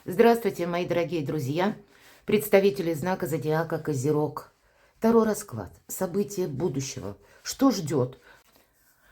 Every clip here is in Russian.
Здравствуйте, мои дорогие друзья, представители знака зодиака Козерог. Таро расклад. События будущего. Что ждет?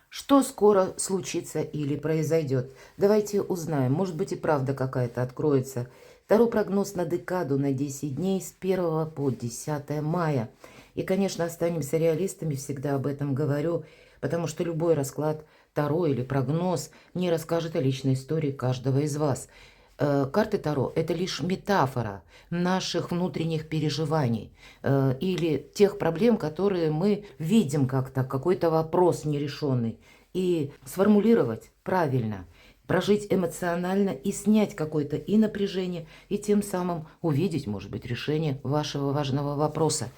Что скоро случится или произойдет? Давайте узнаем. Может быть и правда какая-то откроется. Таро прогноз на декаду на 10 дней с 1 по 10 мая. И, конечно, останемся реалистами, всегда об этом говорю, потому что любой расклад Таро или прогноз не расскажет о личной истории каждого из вас. Карты Таро – это лишь метафора наших внутренних переживаний или тех проблем, которые мы видим как-то, какой-то вопрос нерешенный. И сформулировать правильно, прожить эмоционально и снять какое-то и напряжение, и тем самым увидеть, может быть, решение вашего важного вопроса.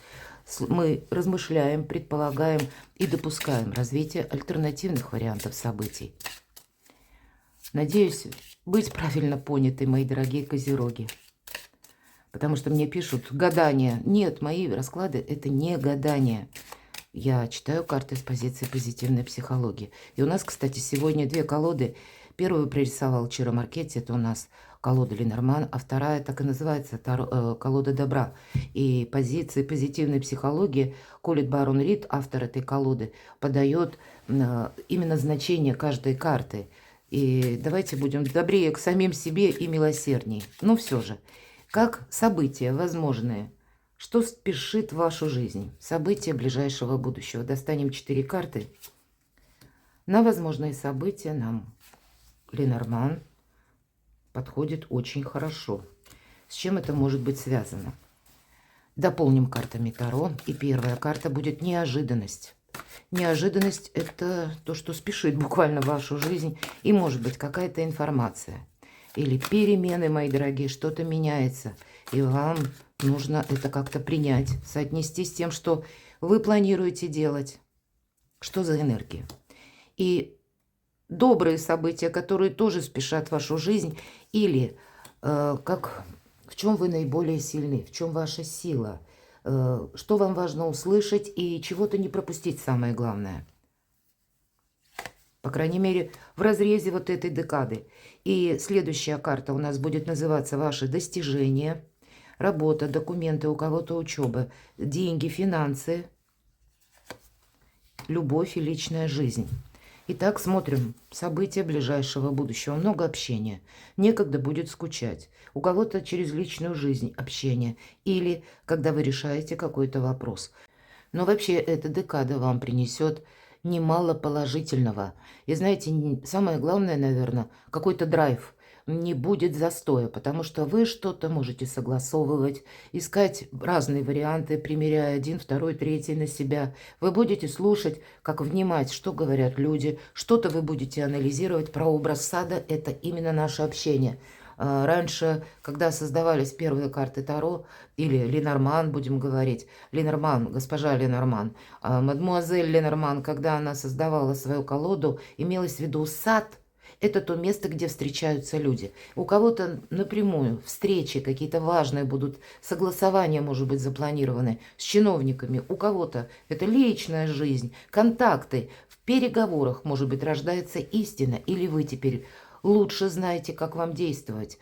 Мы размышляем, предполагаем и допускаем развитие альтернативных вариантов событий. Надеюсь быть правильно понятой, мои дорогие козероги. Потому что мне пишут гадания. Нет, мои расклады – это не гадания. Я читаю карты с позиции позитивной психологии. И у нас, кстати, сегодня две колоды. Первую прорисовал Чиро Маркетти, это у нас колода Ленорман, а вторая так и называется колода добра. И позиции позитивной психологии Колет Барон Рид, автор этой колоды, подает именно значение каждой карты. И давайте будем добрее к самим себе и милосердней. Но все же, как события возможные, что спешит в вашу жизнь? События ближайшего будущего. Достанем 4 карты. На возможные события нам Ленорман подходит очень хорошо. С чем это может быть связано? Дополним картами Таро. И первая карта будет неожиданность. Неожиданность – это то, что спешит буквально в вашу жизнь. И может быть какая-то информация. Или перемены, мои дорогие, что-то меняется. И вам нужно это как-то принять, соотнести с тем, что вы планируете делать. Что за энергия? И добрые события, которые тоже спешат в вашу жизнь. Или в чем вы наиболее сильны, в чем ваша сила. Что вам важно услышать и чего-то не пропустить, самое главное. По крайней мере, в разрезе вот этой декады. И следующая карта у нас будет называться «Ваши достижения», работа, документы, у кого-то учеба, деньги, финансы, любовь и личная жизнь. Итак, смотрим события ближайшего будущего. Много общения. Некогда будет скучать. У кого-то через личную жизнь общение. Или когда вы решаете какой-то вопрос. Но вообще эта декада вам принесет немало положительного. И знаете, самое главное, наверное, какой-то драйв. Не будет застоя, потому что вы что-то можете согласовывать, искать разные варианты, примеряя один, второй, третий на себя. Вы будете слушать, как внимать, что говорят люди, что-то вы будете анализировать. Про образ сада – это именно наше общение. Раньше, когда создавались первые карты Таро, или Ленорман, будем говорить, Ленорман, госпожа Ленорман, мадмуазель Ленорман, когда она создавала свою колоду, имелось в виду сад. Это то место, где встречаются люди. У кого-то напрямую встречи какие-то важные будут, согласования, может быть, запланированы с чиновниками. У кого-то это личная жизнь, контакты. В переговорах, может быть, рождается истина. Или вы теперь лучше знаете, как вам действовать.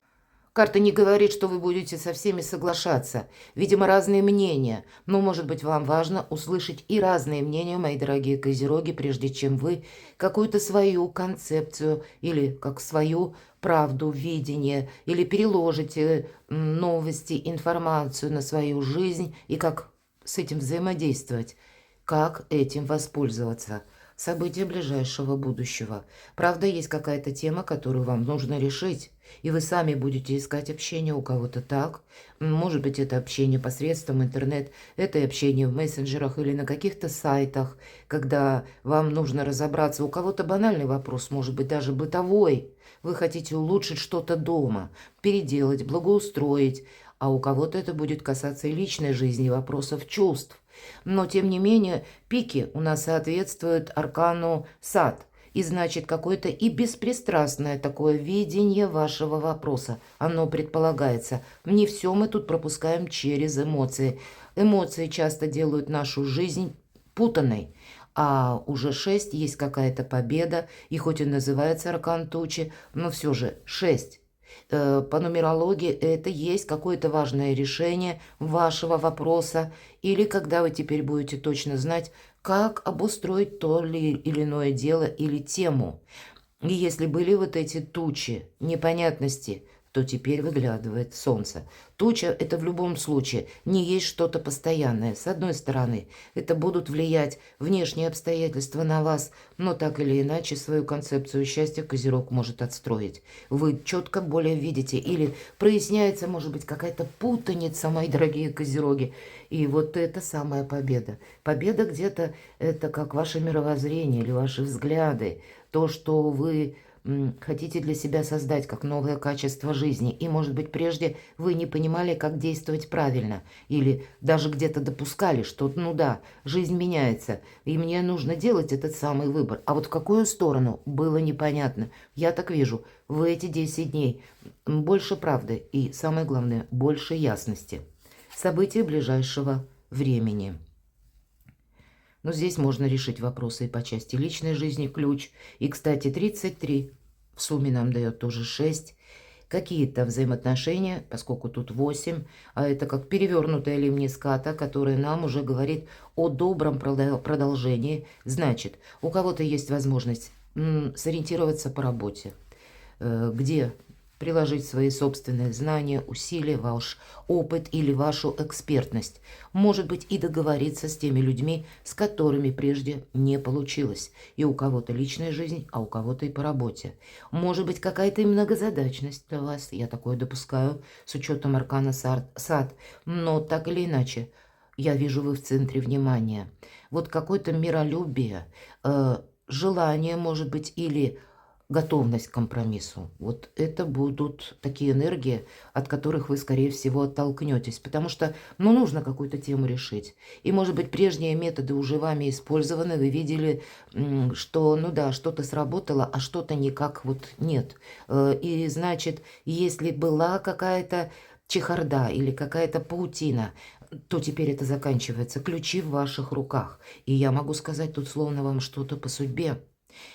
Карта не говорит, что вы будете со всеми соглашаться. Видимо, разные мнения. Но, может быть, вам важно услышать и разные мнения, мои дорогие козероги, прежде чем вы какую-то свою концепцию или как свою правду, видение, или переложите новости, информацию на свою жизнь и как с этим взаимодействовать, как этим воспользоваться. События ближайшего будущего. Правда, есть какая-то тема, которую вам нужно решить. И вы сами будете искать общение у кого-то так. Может быть, это общение посредством интернет, это общение в мессенджерах или на каких-то сайтах, когда вам нужно разобраться. У кого-то банальный вопрос, может быть, даже бытовой. Вы хотите улучшить что-то дома, переделать, благоустроить. А у кого-то это будет касаться и личной жизни, вопросов чувств. Но, тем не менее, пики у нас соответствуют аркану сад. И значит, какое-то и беспристрастное такое видение вашего вопроса. Оно предполагается. Не все мы тут пропускаем через эмоции. Эмоции часто делают нашу жизнь путанной. А уже 6 есть какая-то победа. И хоть и называется аркан тучи, но все же 6. По нумерологии это есть какое-то важное решение вашего вопроса, или когда вы теперь будете точно знать, как обустроить то или иное дело или тему. И если были вот эти тучи, непонятности, то теперь выглядывает солнце. Туча – это в любом случае не есть что-то постоянное. С одной стороны, это будут влиять внешние обстоятельства на вас, но так или иначе свою концепцию счастья Козерог может отстроить. Вы четко более видите, или проясняется, может быть, какая-то путаница, мои дорогие Козероги. И вот это самая победа. Победа где-то – это как ваше мировоззрение или ваши взгляды, то, что вы хотите для себя создать как новое качество жизни. И, может быть, прежде вы не понимали, как действовать правильно. Или даже где-то допускали, что, ну да, жизнь меняется, и мне нужно делать этот самый выбор. А вот в какую сторону, было непонятно. Я так вижу, в эти 10 дней больше правды и, самое главное, больше ясности. События ближайшего времени. Но здесь можно решить вопросы и по части личной жизни, ключ. И, кстати, 33 в сумме нам дает тоже 6. Какие-то взаимоотношения, поскольку тут 8, а это как перевернутая лимниската, которая нам уже говорит о добром продолжении. Значит, у кого-то есть возможность сориентироваться по работе, где приложить свои собственные знания, усилия, ваш опыт или вашу экспертность. Может быть, и договориться с теми людьми, с которыми прежде не получилось. И у кого-то личная жизнь, а у кого-то и по работе. Может быть, какая-то и многозадачность для вас, я такое допускаю, с учетом аркана сад. Но так или иначе, я вижу, вы в центре внимания. Вот какое-то миролюбие, желание, может быть, или готовность к компромиссу. Вот это будут такие энергии, от которых вы, скорее всего, оттолкнетесь. Потому что, ну, нужно какую-то тему решить. И, может быть, прежние методы уже вами использованы. Вы видели, что, ну да, что-то сработало, а что-то никак вот нет. И, значит, если была какая-то чехарда или какая-то паутина, то теперь это заканчивается. Ключи в ваших руках. И я могу сказать тут словно вам что-то по судьбе.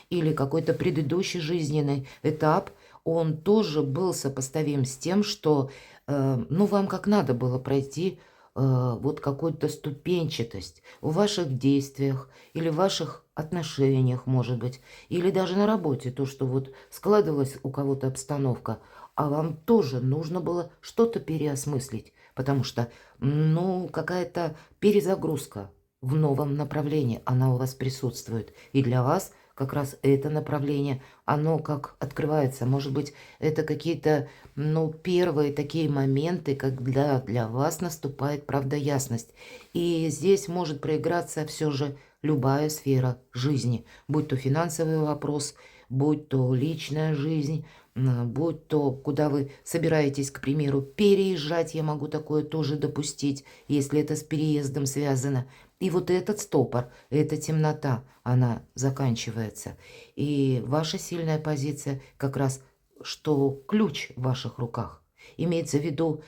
Или какой-то предыдущий жизненный этап, он тоже был сопоставим с тем, что, ну, вам как надо было пройти вот какую-то ступенчатость в ваших действиях или в ваших отношениях, может быть, или даже на работе, то, что вот складывалась у кого-то обстановка, а вам тоже нужно было что-то переосмыслить, потому что, ну, какая-то перезагрузка в новом направлении, она у вас присутствует, и для вас как раз это направление, оно как открывается. Может быть, это какие-то, ну, первые такие моменты, когда для вас наступает, правда, ясность. И здесь может проиграться все же любая сфера жизни, будь то финансовый вопрос, будь то личная жизнь, будь то, куда вы собираетесь, к примеру, переезжать, я могу такое тоже допустить, если это с переездом связано. И вот этот стопор, эта темнота, она заканчивается. И ваша сильная позиция как раз, что ключ в ваших руках. Имеется в виду,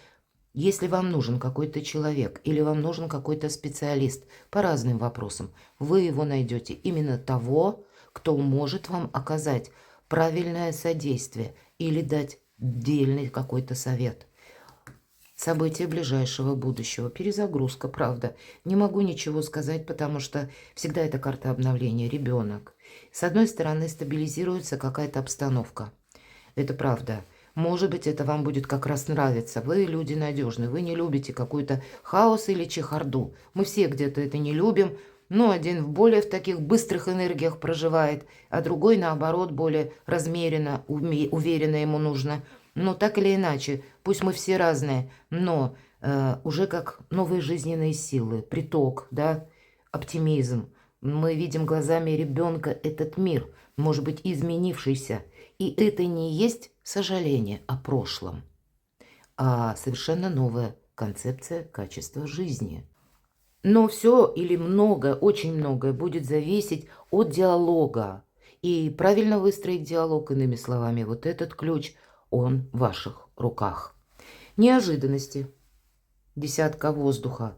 если вам нужен какой-то человек или вам нужен какой-то специалист по разным вопросам, вы его найдете именно того, кто может вам оказать правильное содействие или дать дельный какой-то совет. События ближайшего будущего. Перезагрузка, правда. Не могу ничего сказать, потому что всегда это карта обновления. Ребенок. С одной стороны, стабилизируется какая-то обстановка. Это правда. Может быть, это вам будет как раз нравиться. Вы люди надежные. Вы не любите какой-то хаос или чехарду. Мы все где-то это не любим. Но один более в таких быстрых энергиях проживает, а другой, наоборот, более размеренно, уверенно ему нужно. Но так или иначе, пусть мы все разные, но уже как новые жизненные силы, приток, да, оптимизм. Мы видим глазами ребенка этот мир, может быть, изменившийся. И это не есть сожаление о прошлом, а совершенно новая концепция качества жизни. Но все или многое, очень многое будет зависеть от диалога. И правильно выстроить диалог, иными словами, вот этот ключ, он в ваших руках. Неожиданности. Десятка воздуха.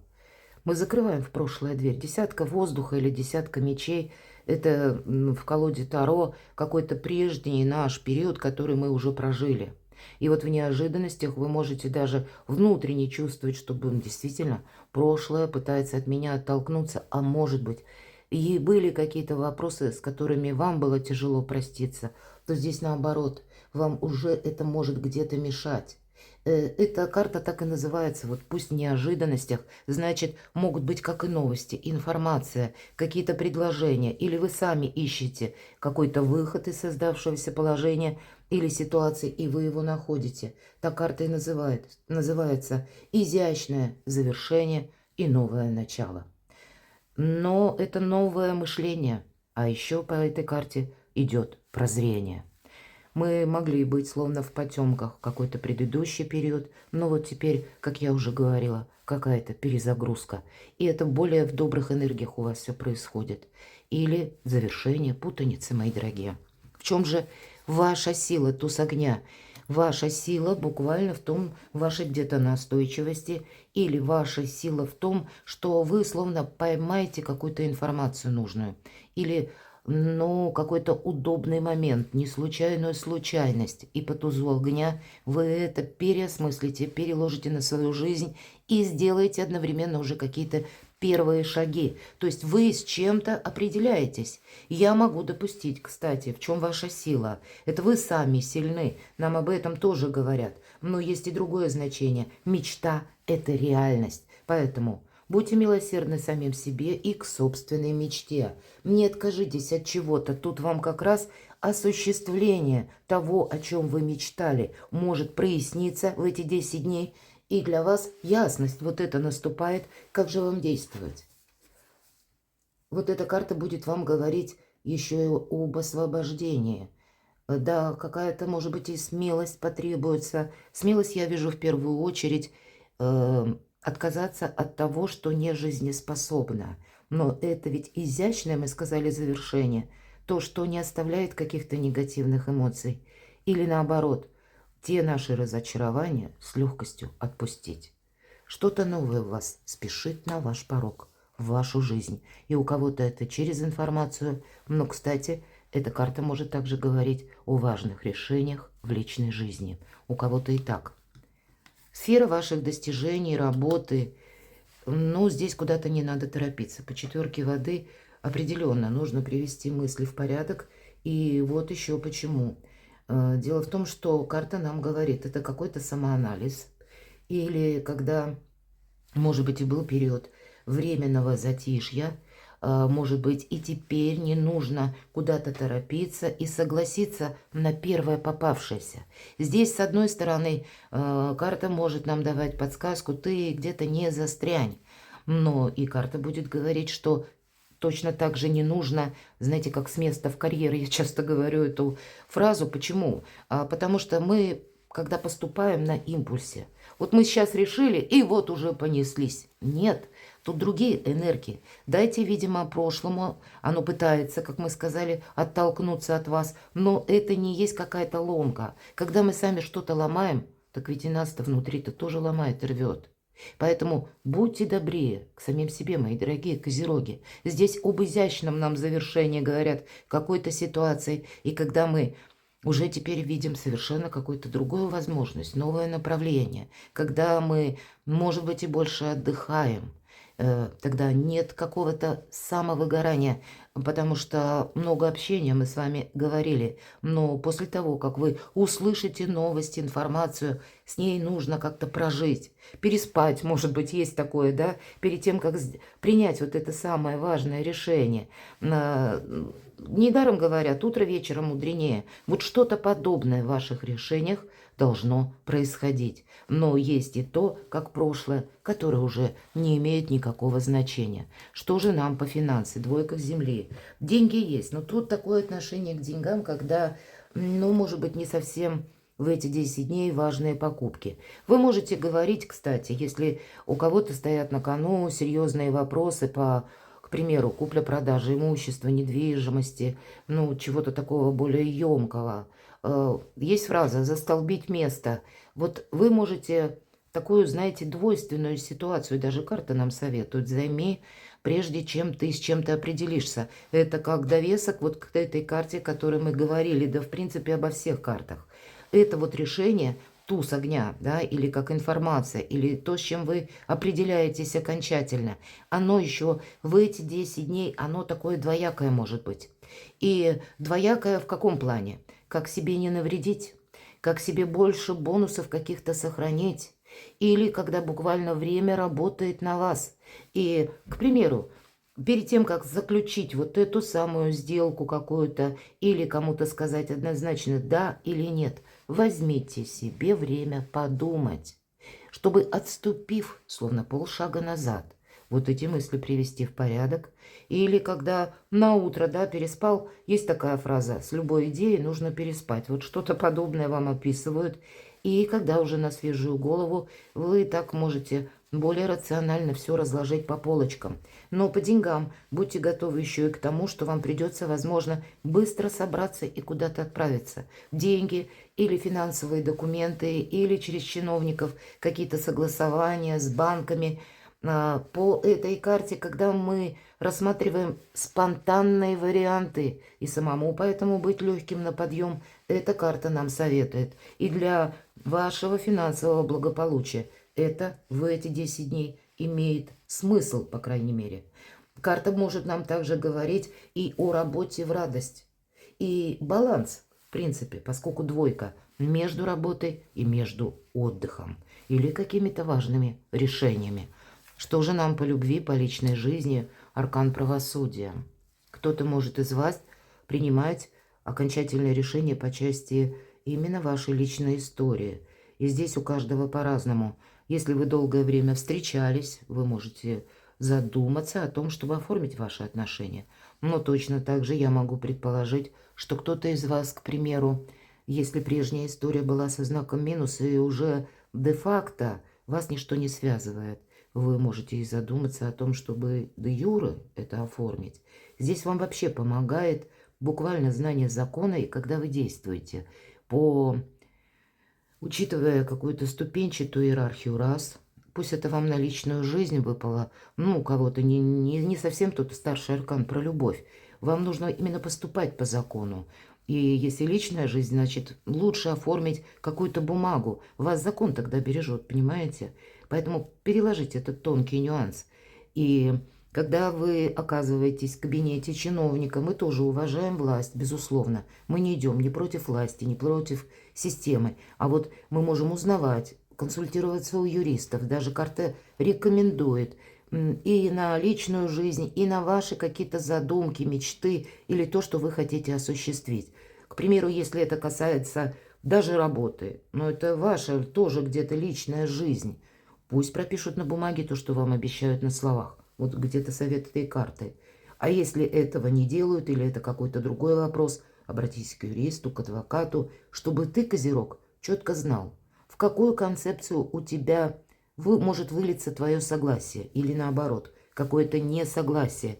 Мы закрываем в прошлое дверь. Десятка воздуха или десятка мечей. Это в колоде Таро какой-то прежний наш период, который мы уже прожили. И вот в неожиданностях вы можете даже внутренне чувствовать, что действительно прошлое пытается от меня оттолкнуться, а может быть, и были какие-то вопросы, с которыми вам было тяжело проститься, то здесь наоборот, вам уже это может где-то мешать. Эта карта так и называется, вот пусть в неожиданностях, значит, могут быть как и новости, информация, какие-то предложения, или вы сами ищете какой-то выход из создавшегося положения или ситуации, и вы его находите. Так карта и называется «Изящное завершение и новое начало». Но это новое мышление, а еще по этой карте идет прозрение. Мы могли быть словно в потемках какой-то предыдущий период, но вот теперь, как я уже говорила, какая-то перезагрузка. И это более в добрых энергиях у вас все происходит. Или завершение путаницы, мои дорогие. В чем же ваша сила, туз огня? Ваша сила буквально в том, вашей где-то настойчивости, или ваша сила в том, что вы словно поймаете какую-то информацию нужную. Или какой-то удобный момент, не случайную случайность. И по тузу огня вы это переосмыслите, переложите на свою жизнь и сделаете одновременно уже какие-то первые шаги. То есть вы с чем-то определяетесь. Я могу допустить, кстати, в чем ваша сила. Это вы сами сильны. Нам об этом тоже говорят. Но есть и другое значение. Мечта – это реальность. Поэтому будьте милосердны самим себе и к собственной мечте. Не откажитесь от чего-то. Тут вам как раз осуществление того, о чем вы мечтали, может проясниться в эти 10 дней. И для вас ясность вот это наступает, как же вам действовать. Вот эта карта будет вам говорить еще и об освобождении. Да, какая-то, может быть, и смелость потребуется. Смелость я вижу в первую очередь отказаться от того, что не жизнеспособно. Но это ведь изящное, мы сказали, завершение. То, что не оставляет каких-то негативных эмоций. Или наоборот, те наши разочарования с легкостью отпустить. Что-то новое в вас спешит на ваш порог, в вашу жизнь. И у кого-то это через информацию. Но, кстати, эта карта может также говорить о важных решениях в личной жизни. У кого-то и так. Сфера ваших достижений, работы. Ну, здесь куда-то не надо торопиться. По четверке воды определенно нужно привести мысли в порядок. И вот еще почему. Дело в том, что карта нам говорит, это какой-то самоанализ. Или когда, может быть, и был период временного затишья, может быть, и теперь не нужно куда-то торопиться и согласиться на первое попавшееся. Здесь, с одной стороны, карта может нам давать подсказку, ты где-то не застрянь. Но и карта будет говорить, что точно так же не нужно, знаете, как с места в карьер. Я часто говорю эту фразу. Почему? Потому что мы, когда поступаем на импульсе, вот мы сейчас решили, и вот уже понеслись. Нет, тут другие энергии. Дайте, видимо, прошлому. Оно пытается, как мы сказали, оттолкнуться от вас. Но это не есть какая-то ломка. Когда мы сами что-то ломаем, так ведь и нас-то внутри-то тоже ломает и рвет. Поэтому будьте добрее к самим себе, мои дорогие козероги. Здесь об изящном нам завершении говорят какой-то ситуации. И когда мы уже теперь видим совершенно какую-то другую возможность, новое направление. Когда мы, может быть, и больше отдыхаем. Тогда нет какого-то самовыгорания, потому что много общения, мы с вами говорили. Но после того, как вы услышите новость, информацию, с ней нужно как-то прожить, переспать, может быть, есть такое, да, перед тем, как принять вот это самое важное решение. Недаром говорят, утро вечером мудренее. Вот что-то подобное в ваших решениях должно происходить. Но есть и то, как прошлое, которое уже не имеет никакого значения. Что же нам по финансам? Двойка Земли. Деньги есть, но тут такое отношение к деньгам, когда, может быть, не совсем в эти 10 дней важные покупки. Вы можете говорить, кстати, если у кого-то стоят на кону серьезные вопросы к примеру, купля-продажа имущества, недвижимости, чего-то такого более емкого. Есть фраза «застолбить место». Вот вы можете такую, знаете, двойственную ситуацию, даже карта нам советует, займи, прежде чем ты с чем-то определишься. Это как довесок вот к этой карте, о которой мы говорили, да в принципе обо всех картах. это вот решение, туз огня, да, или как информация, или то, с чем вы определяетесь окончательно, оно еще в эти 10 дней, оно такое двоякое может быть. И двоякое в каком плане? Как себе не навредить, как себе больше бонусов каких-то сохранить, или когда буквально время работает на вас. И, к примеру, перед тем, как заключить вот эту самую сделку какую-то или кому-то сказать однозначно да или нет, возьмите себе время подумать, чтобы, отступив словно полшага назад, вот эти мысли привести в порядок. Или когда на утро, да, переспал, есть такая фраза: с любой идеей нужно переспать. Вот что-то подобное вам описывают. И когда уже на свежую голову, вы так можете более рационально все разложить по полочкам. Но по деньгам будьте готовы еще и к тому, что вам придется, возможно, быстро собраться и куда-то отправиться. Деньги или финансовые документы, или через чиновников какие-то согласования с банками. По этой карте, когда мы рассматриваем спонтанные варианты, и самому поэтому быть легким на подъем, эта карта нам советует. И для вашего финансового благополучия это в эти 10 дней имеет смысл, по крайней мере. Карта может нам также говорить и о работе в радость. И баланс, в принципе, поскольку двойка, между работой и между отдыхом. Или какими-то важными решениями. Что же нам по любви, по личной жизни, аркан правосудия? Кто-то может из вас принимать окончательное решение по части именно вашей личной истории. И здесь у каждого по-разному. Если вы долгое время встречались, вы можете задуматься о том, чтобы оформить ваши отношения. Но точно так же я могу предположить, что кто-то из вас, к примеру, если прежняя история была со знаком минус и уже де-факто вас ничто не связывает, вы можете и задуматься о том, чтобы де юре это оформить. Здесь вам вообще помогает буквально знание закона, и когда вы действуете, учитывая какую-то ступенчатую иерархию раз, пусть это вам на личную жизнь выпало, ну, у кого-то не совсем тот старший аркан про любовь, вам нужно именно поступать по закону. И если личная жизнь, значит, лучше оформить какую-то бумагу. Вас закон тогда бережет, понимаете? Поэтому переложите этот тонкий нюанс. И когда вы оказываетесь в кабинете чиновника, мы тоже уважаем власть, безусловно. Мы не идем ни против власти, ни против системы. А вот мы можем узнавать, консультироваться у юристов. Даже карта рекомендует и на личную жизнь, и на ваши какие-то задумки, мечты или то, что вы хотите осуществить. К примеру, если это касается даже работы, но это ваша тоже где-то личная жизнь, пусть пропишут на бумаге то, что вам обещают на словах. Вот где-то совет этой карты. А если этого не делают или это какой-то другой вопрос, обратись к юристу, к адвокату, чтобы ты, Козерог, четко знал, в какую концепцию у тебя может вылиться твое согласие или наоборот, какое-то несогласие.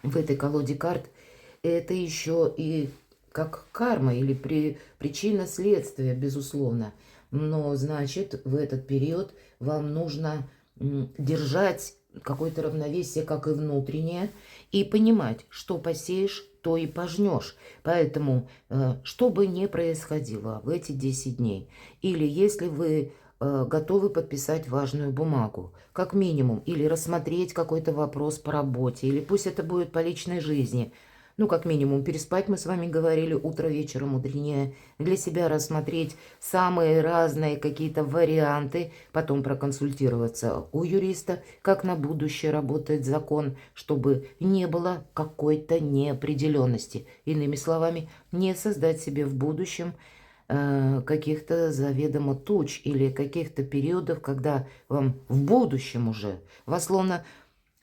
В этой колоде карт это еще и как карма или причина следствия, безусловно. Но, значит, в этот период вам нужно держать какое-то равновесие, как и внутреннее, и понимать, что посеешь, то и пожнешь. Поэтому, что бы ни происходило в эти 10 дней, или если вы готовы подписать важную бумагу, как минимум, или рассмотреть какой-то вопрос по работе, или пусть это будет по личной жизни, ну, как минимум, переспать, мы с вами говорили, утро вечера мудренее, для себя рассмотреть самые разные какие-то варианты, потом проконсультироваться у юриста, как на будущее работает закон, чтобы не было какой-то неопределенности. Иными словами, не создать себе в будущем каких-то заведомо туч или каких-то периодов, когда вам в будущем уже вас словно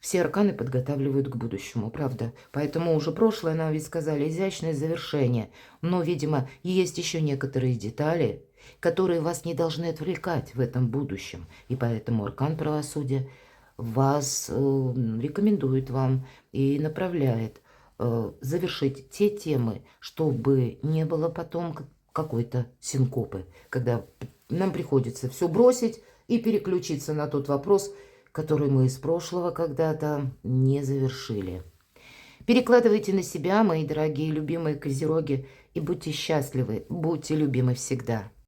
все арканы подготавливают к будущему, правда? Поэтому уже прошлое, нам ведь сказали, изящное завершение. Но, видимо, есть еще некоторые детали, которые вас не должны отвлекать в этом будущем. И поэтому аркан правосудия вас рекомендует вам и направляет завершить те темы, чтобы не было потом какой-то синкопы, когда нам приходится все бросить и переключиться на тот вопрос, который мы из прошлого когда-то не завершили. Перекладывайте на себя, мои дорогие любимые козероги, и будьте счастливы, будьте любимы всегда.